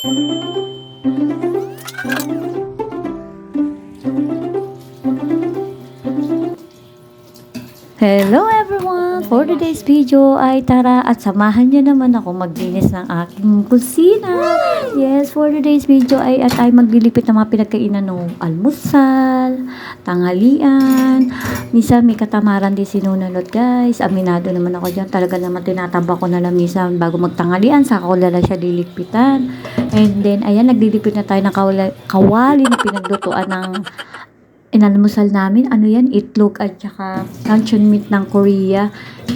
Hello everyone! For today's video ay tara at samahan niyo naman ako maglinis ng aking kusina. Yes, for today's video ay maglilipit ng mga pinagkainan ng almusal, tanghalian. Minsan may katamaran din sinunod guys. Aminado naman ako dyan. Talaga naman tinataba ko na lang minsan bago magtanghalian. Saka ko lang siya lilipitan. And then ayan, naglilipit na tayo ng kawali na pinaglutuan ng inalmusal namin, ano yan, itlog at saka luncheon meat ng Korean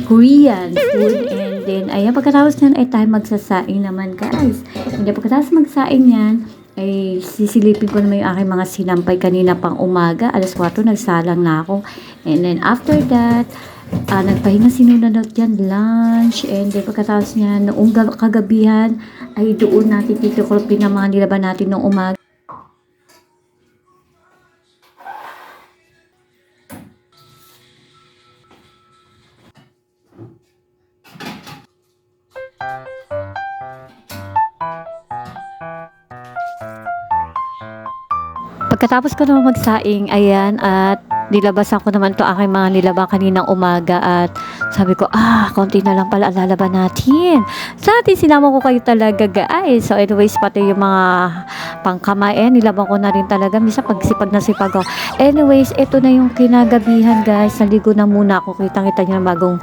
food. And then, ayan, pagkatapos nyan ay tayo magsasaing naman, guys. And then, pagkatapos magsaing yan, ay sisilipin ko naman yung aking mga sinampay kanina pang umaga. Alas 4, nagsalang na ako. And then, after that, nagpahinga sinunod yan, lunch. And then, pagkatapos nyan, noong kagabihan, ay doon natin titiklopin ang mga nilaban natin noong umaga. Pagkatapos ko naman magsaing, ayan, at nilabasan ko naman to aking mga nilabang kaninang umaga at sabi ko, konti na lang pala ang lalaban natin. Sa atin, sinama ko kayo talaga guys. So anyways, pati yung mga pangkamay, nilabang ko na rin talaga. Misa pagsipag na sipag ako. Anyways, ito na yung kinagabihan guys. Naligo na muna ako. Kitang-kita nyo na bagong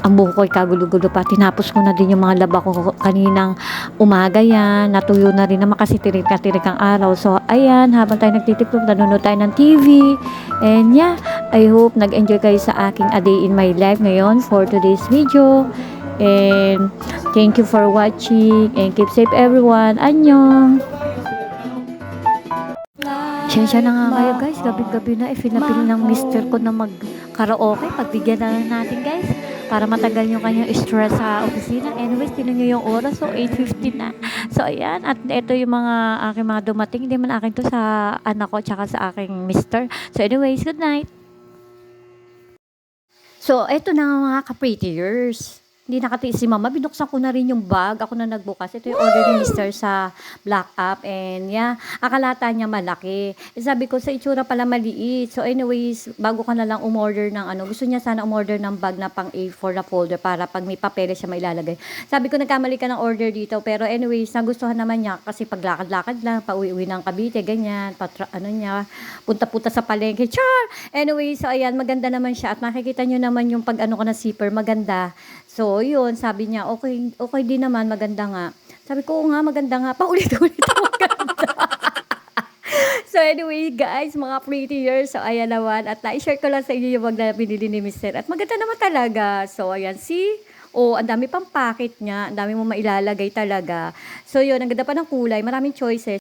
ang buko ko'y kagulo-gulo pa. Tinapos ko na din yung mga laba ko kaninang umaga yan. Natuyo na rin naman kasi tirik ang araw. So ayan, habang tayo nagtitiklop, nanonood tayo ng TV. And yeah, I hope nag-enjoy kayo sa aking A Day in My Life ngayon for today's video. And thank you for watching and keep safe everyone. Annyeong! Siyensya na nga kayo guys, gabi-gabi na feel na feel ng mister ko na mag-karaoke. Pagbigyan na lang natin guys para matagal yung kanyang stress sa opisina. Anyways, tinan nyo yung oras, so 8:50 na. So ayan, at ito yung mga aking mga dumating. Hindi man akin to, sa anak ko tsaka sa aking mister. So anyways, good night! So, eto na nga mga ka-prettiers. Hindi nakatiis si mama. Binuksan ko na rin yung bag. Ako na nagbukas. Ito yung order ni Mr. sa Black App. And yeah, akalata niya malaki. Sabi ko, sa itsura pala maliit. So anyways, bago ka na lang umorder ng gusto niya sana umorder ng bag na pang A4 na folder para pag may papeles siya mailalagay. Sabi ko, nagkamali ka ng order dito. Pero anyways, nagustuhan naman niya kasi paglakad-lakad lang, pauwi-uwi ng Cavite, ganyan. Punta-punta sa palengke. Char! Anyway, so ayan, maganda naman siya. At makikita nyo naman yung pag ko na zipper, maganda. So, yun, sabi niya, okay din naman, maganda nga. Sabi ko, nga, maganda nga. Paulit-ulit, maganda. So, anyway, guys, mga pretty years. So, ayan naman. At na-share ko lang sa inyo yung bag na binili ni Mr. At maganda naman talaga. So, ayan, see? Ang dami pang packet niya. Ang dami mo mailalagay talaga. So, yun, ang ganda pa ng kulay. Maraming choices.